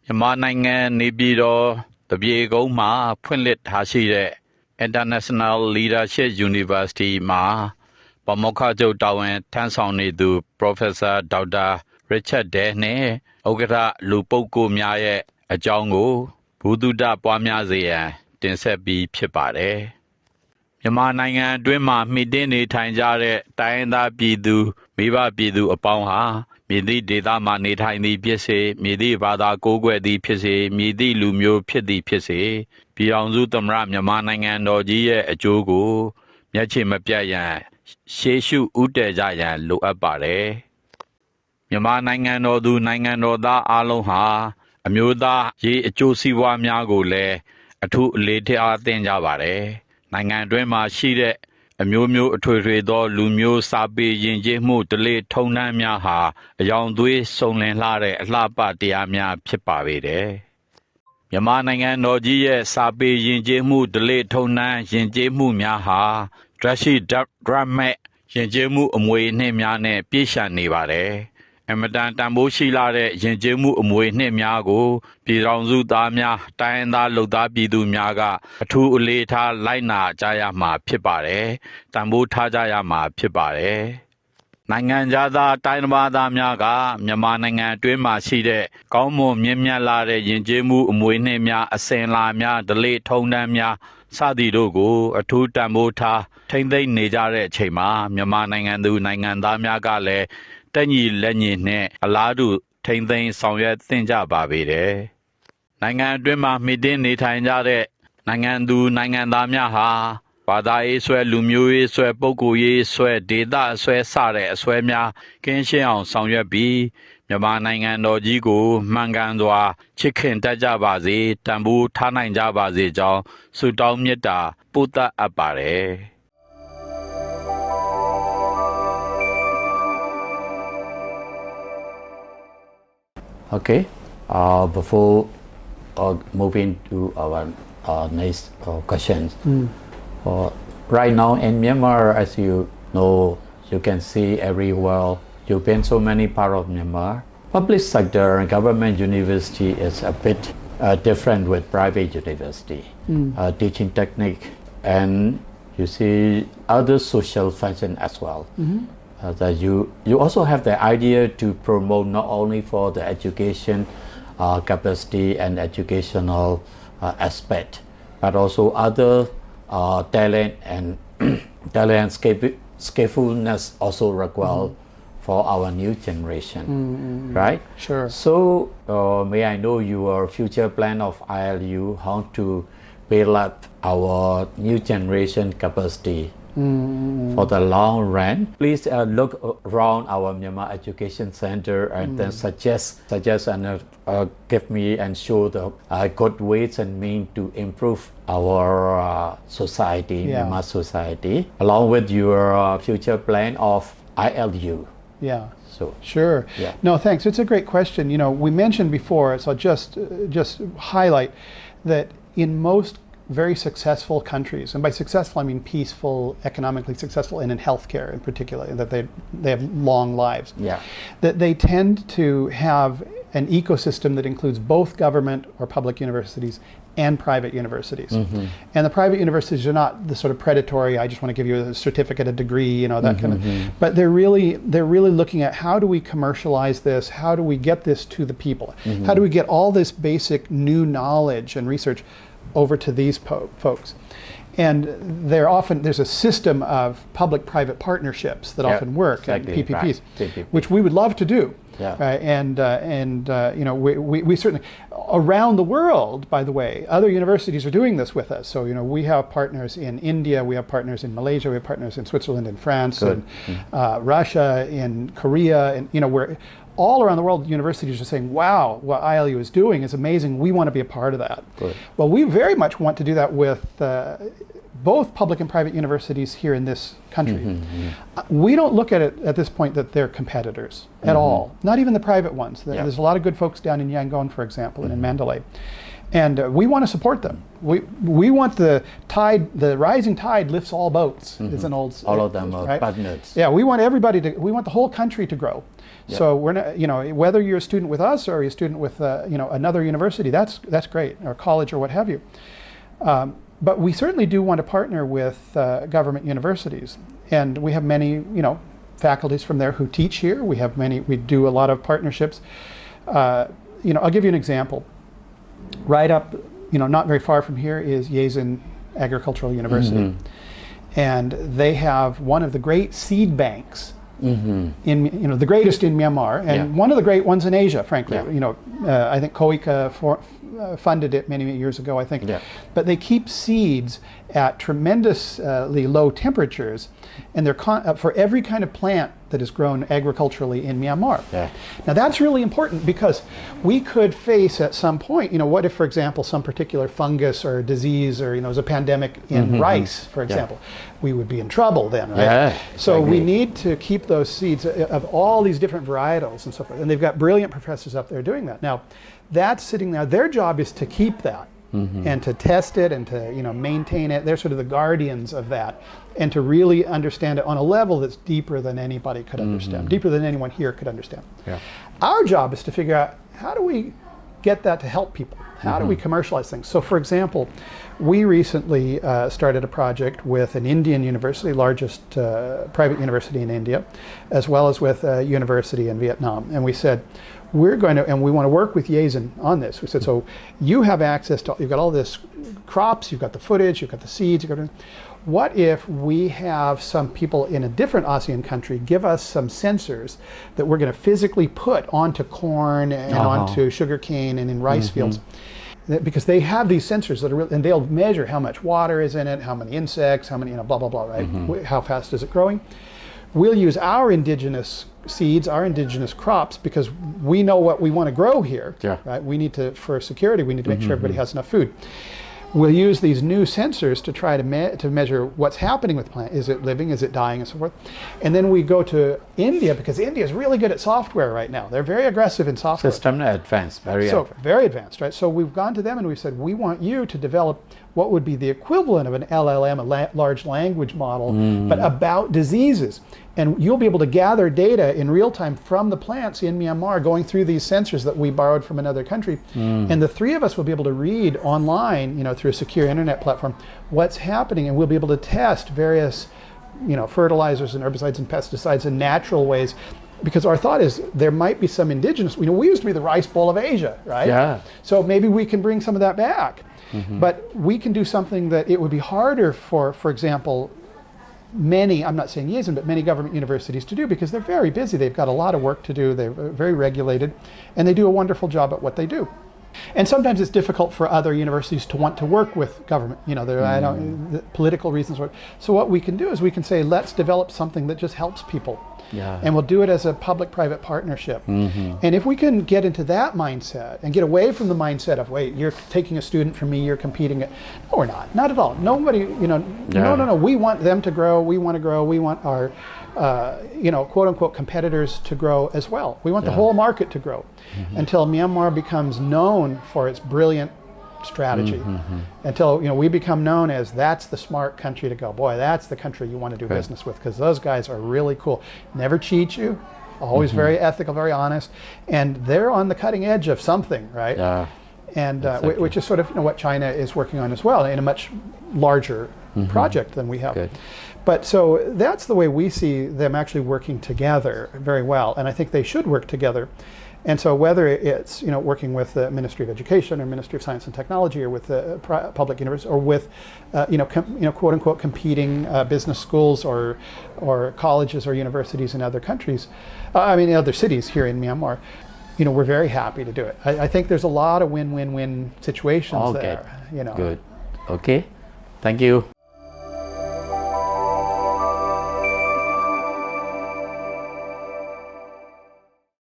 မြန်မာနိုင်ငံနေပြည်တော်တပြေကုန်းမှာဖွင့်လှစ်ထားရှိတဲ့ International Leadership University မှာပါမောက္ခချုပ်တာဝန်ထမ်းဆောင်နေသူ Professor Dr. Richard Day နဲ့ဥက္ကဋ္ဌလူပုဂ္ဂိုလ်များရဲ့အကြောင်းကိုဘူတုဒပွားများစေရန်တင်ဆက်ပြီးဖြစ်ပါတယ်။မြန်မာနိုင်ငံအတွင်းမှာမှီတင်းနေထိုင်ကြတဲ့တိုင်းရင်းသားပြည်သူမိဘပြည်သူအပေါင်းဟာမည်သည့်ဒေသမှာနေထိုင်သည်ဖြစ်စေမည်သည့်ဘာသာကိုးကွယ်သည်ဖြစ်စေမည်သည့်လူမျိုးဖြစ်သည်ဖြစ်စေပြည်ထောင်စုသမ္မတမြန်မာနိုင်ငံတော်ကြီးရဲ့အကျိုးကိုမျက်ခြေမပြတ်ရန်ရှေးရှုဥတည်ကြရန်လိုအပ်ပါတယ်။မြန်မာနိုင်ငံတော်သူနိုင်ငံတော်သားအားလုံးဟာအမျိုးသားရေးအကျိုးစီးပွားများကိုလည်းအထူးအလေးထားသင့်ကြပါတယ်။နိုင်ငံတွင်းမှာရှိတဲ့အမျိုးမျိုးအထွေထွေသောလူမျိုးစာပေယဉ်ကျေးမှုဓလေ့ထုံးတမ်းများဟာအယောင်သွေးစုံလင်လှတဲ့အလှပတရားများဖြစ်ပါပေတယ်။မြန်မာနိုင်ငံတော်ကြီးရဲ့စာပေယဉ်ကျေးမှုဓလေ့ထုံးတမ်းယဉ်ကျေးမှုများဟာဒရရှိဒရမဲ့ယဉ်ကျေးမှုအမွေအနှစ်များနဲ့ပြည့်စုံနေပါတယ်။အမတန်တန်ဖိုးရှိလာတဲ့ယဉ်ကျေးမှုအမွေအနှစ်များကိုပြည်ထောင်စုသားများတိုင်းရင်းသားလုပ်သားပြည်သူများကအထူးအလေးထားလိုက်နာကြရမှာဖြစ်ပါတယ်။တန်ဖိုးထားကြရမှာဖြစ်ပါတယ်။နိုင်ငံသားတိုင်းသားများကမြန်မာနိုင်ငံအတွင်းမှာရှိတဲ့ကောင်းမွန်မြင့်မြတ်လာတဲ့ယဉ်ကျေးမှုအမွေအနှစ်များအစဉ်အလာများဓလေ့ထုံးတမ်းများစသည်တို့ကိုအထူးတန်ဖိုးထားထိမ့်သိမ်းနေကြတဲ့အချိန်မှာမြန်မာနိုင်ငံသူနိုင်ငံသားများကလည်းတက်ညီလက်ညီနဲ့အလားတူထိမ့်သိမ်းဆောင်ရွက်သင့်ကြပါပေတယ်။နိုင်ငံအတွင်းမှာမှီတင်းနေထိုင်ကြတဲ့နိုင်ငံသူနိုင်ငံသားများဟာဘာသာရေးဆွဲလူမျိုးရေးဆွဲပုဂ္ဂိုလ်ရေးဆွဲဒေသအဆွဲစတဲ့အဆွဲများကင်းရှင်းအောင်ဆောင်ရွက်ပြီးမြန်မာနိုင်ငံတော်ကြီးကိုမှန်ကန်စွာချစ်ခင်တတ်ကြပါစေတန်ဖိုးထားနိုင်ကြပါစေကြောင်းဆုတောင်းမေတ္တာပို့သအပ်ပါတယ်။ Okay, before moving to our next questions, right now in Myanmar, as you know, you can see everywhere, you've been so many parts of Myanmar. Public sector and government university is a bit different with private university, teaching technique, and you see other social function as well. That you also have the idea to promote not only for the education capacity and educational aspect, but also other talent and talent skillfulness also required for our new generation, right? Sure. So may I know your future plan of ILU, how to build up our new generation capacity for the long run? Please look around our Myanmar Education Center and then suggest and give me and show the good ways and means to improve our society, Myanmar society, along with your future plan of ILU. Yeah. So sure. Yeah. No, thanks. It's a great question. You know, we mentioned before, so I'll just highlight that in most very successful countries, and by successful I mean peaceful, economically successful, and in healthcare in particular, that they have long lives. Yeah. That they tend to have an ecosystem that includes both government or public universities and private universities. And the private universities are not the sort of predatory, I just want to give you a certificate, a degree, you know, that kind of, but they're really looking at how do we commercialize this, how do we get this to the people, how do we get all this basic new knowledge and research over to these folks. And there's a system of public-private partnerships that often work, exactly, PPPs, right. which we would love to do. Yeah. Right? And you know, we certainly, around the world, by the way, other universities are doing this with us. So, you know, we have partners in India, we have partners in Malaysia, we have partners in Switzerland and France, and Russia, in Korea, and, you know, we're all around the world, universities are saying, wow, what ILU is doing is amazing. We want to be a part of that. Good. Well, we very much want to do that with both public and private universities here in this country. We don't look at it at this point that they're competitors at all, not even the private ones. There's a lot of good folks down in Yangon, for example, and in Mandalay. And we want to support them. We want the rising tide lifts all boats. It's an old All of them are right? partners. Yeah, we want we want the whole country to grow. Yeah. So we're not, whether you're a student with us or you're a student with, another university, that's great, or college or what have you. But we certainly do want to partner with government universities, and we have many, faculties from there who teach here. We do a lot of partnerships. I'll give you an example. Right up, not very far from here is Yezin Agricultural University, and they have one of the great seed banks. In the greatest in Myanmar, and one of the great ones in Asia, frankly. I think Koika funded it many years ago, I think. But they keep seeds at tremendously low temperatures, and they're for every kind of plant that is grown agriculturally in Myanmar. Now that's really important, because we could face at some point, what if, for example, some particular fungus or disease, or there's a pandemic in rice, for example. We would be in trouble then, right? So we need to keep those seeds of all these different varietals and so forth. And they've got brilliant professors up there doing that. Now, that's sitting there. Their job is to keep that and to test it and to maintain it. They're sort of the guardians of that, and to really understand it on a level that's deeper than anybody could understand, deeper than anyone here could understand. Our job is to figure out, how do we get that to help people? How do we commercialize things? So, for example, we recently started a project with an Indian university, largest private university in India, as well as with a university in Vietnam. And we said, we want to work with Yezin on this. We said, so you have access to, you've got all this crops, you've got the footage, you've got the seeds, what if we have some people in a different ASEAN country give us some sensors that we're going to physically put onto corn and onto sugarcane and in rice fields? Because they have these sensors that are and they'll measure how much water is in it, how many insects, how many, blah, blah, blah, right? How fast is it growing? We'll use our indigenous seeds, our indigenous crops, because we know what we want to grow here, right? We need to, for security, we need to make sure everybody has enough food. We'll use these new sensors to try to measure what's happening with the plant. Is it living? Is it dying? And so forth. And then we go to India, because India is really good at software right now. They're very aggressive in software. System advanced, very advanced. Very advanced, right? So we've gone to them and we've said, we want you to develop what would be the equivalent of an LLM, a large language model, but about diseases. And you'll be able to gather data in real time from the plants in Myanmar, going through these sensors that we borrowed from another country. And the three of us will be able to read online, through a secure internet platform, what's happening, and we'll be able to test various, fertilizers and herbicides and pesticides in natural ways. Because our thought is there might be some indigenous, we used to be the rice bowl of Asia, right? So maybe we can bring some of that back. But we can do something that it would be harder for example, many, I'm not saying Yezin, but many government universities to do, because they're very busy. They've got a lot of work to do. They're very regulated, and they do a wonderful job at what they do. And sometimes it's difficult for other universities to want to work with government. The political reasons. So what we can do is we can say, let's develop something that just helps people. And we'll do it as a public-private partnership. And if we can get into that mindset and get away from the mindset of, wait, you're taking a student from me, you're competing. No, we're not at all. Nobody, no. We want them to grow. We want to grow. We want our, quote-unquote competitors to grow as well. We want the whole market to grow until Myanmar becomes known for its brilliant strategy, until we become known as that's the smart country to go. Boy, that's the country you want to do business with, because those guys are really cool. Never cheat you, always very ethical, very honest, and they're on the cutting edge of something, right? And which is sort of what China is working on as well, in a much larger project than we have. But so that's the way we see them actually working together very well, and I think they should work together. And so whether it's working with the Ministry of Education or Ministry of Science and Technology, or with the public university, or with quote unquote competing business schools or colleges or universities in other countries, other cities here in Myanmar, we're very happy to do it. I think there's a lot of win-win-win situations there. Good. Okay. Thank you.